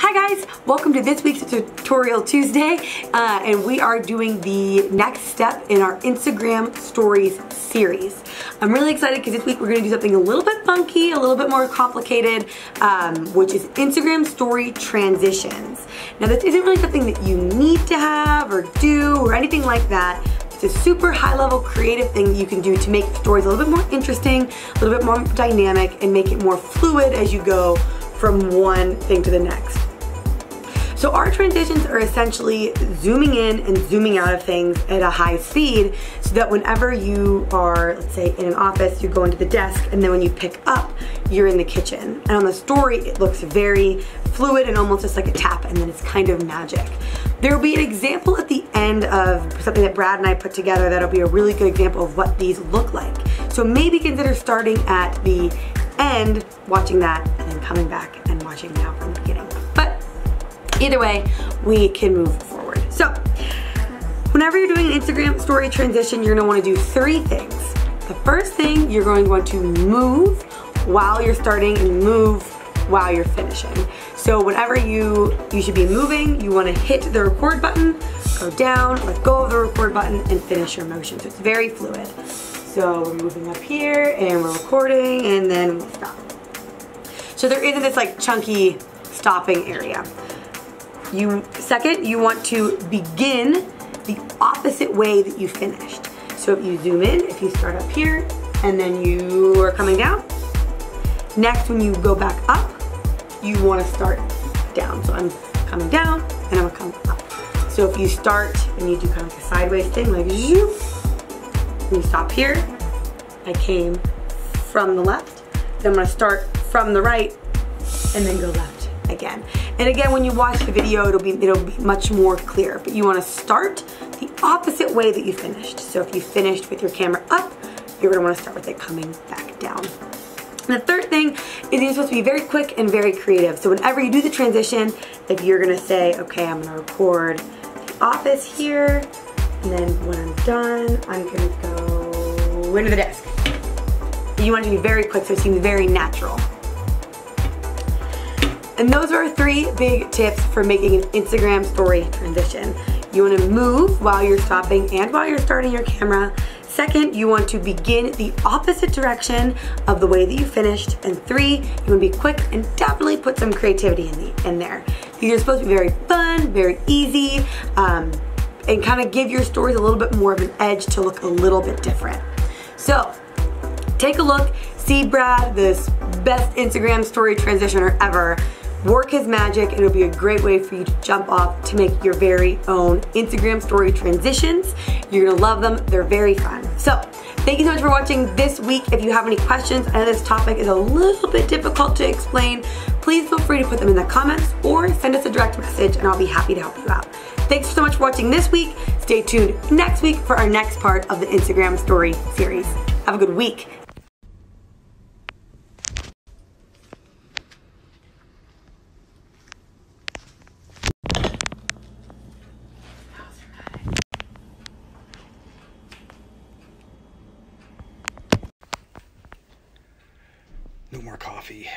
Hi guys, welcome to this week's Tutorial Tuesday, and we are doing the next step in our Instagram Stories series. I'm really excited because this week we're going to do something a little bit funky, a little bit more complicated, which is Instagram Story transitions. Now this isn't really something that you need to have or do or anything like that. It's a super high-level creative thing that you can do to make stories a little bit more interesting, a little bit more dynamic, and make it more fluid as you go from one thing to the next. So our transitions are essentially zooming in and zooming out of things at a high speed so that whenever you are, let's say, in an office, you go into the desk, and then when you pick up, you're in the kitchen. And on the story, it looks very fluid and almost just like a tap, and then it's kind of magic. There will be an example at the end of something that Brad and I put together that'll be a really good example of what these look like. So maybe consider starting at the end, watching that, and then coming back and watching now from the beginning. But either way, we can move forward. So, whenever you're doing an Instagram story transition, you're gonna wanna do three things. The first thing, you're going to want to move while you're starting and move while you're finishing. So whenever you should be moving, you wanna hit the record button, go down, let go of the record button, and finish your motion. So it's very fluid. So we're moving up here, and we're recording, and then we stop. So there isn't this like chunky stopping area. Second, you want to begin the opposite way that you finished. So if you zoom in, if you start up here, and then you are coming down, next when you go back up, you want to start down. So I'm coming down, and I'm coming up. So if you start and you do kind of like a sideways thing, like zoop, and you stop here, I came from the left, then I'm going to start from the right, and then go left again. And again, when you watch the video, it'll be much more clear, but you want to start the opposite way that you finished. So if you finished with your camera up, you're going to want to start with it coming back down. And the third thing is you're supposed to be very quick and very creative. So whenever you do the transition, if you're going to say, okay, I'm going to record the office here, and then when I'm done, I'm going to go into the desk. You want it to be very quick so it seems very natural. And those are three big tips for making an Instagram story transition. You want to move while you're stopping and while you're starting your camera. Second, you want to begin the opposite direction of the way that you finished. And three, you want to be quick and definitely put some creativity in there. These are supposed to be very fun, very easy, and kind of give your stories a little bit more of an edge to look a little bit different. So, take a look, see Brad, this best Instagram story transitioner ever, work his magic, and it'll be a great way for you to jump off to make your very own Instagram story transitions. You're gonna love them, they're very fun. So, thank you so much for watching this week. If you have any questions, I know this topic is a little bit difficult to explain, please feel free to put them in the comments or send us a direct message and I'll be happy to help you out. Thanks so much for watching this week. Stay tuned next week for our next part of the Instagram story series. Have a good week. No more coffee.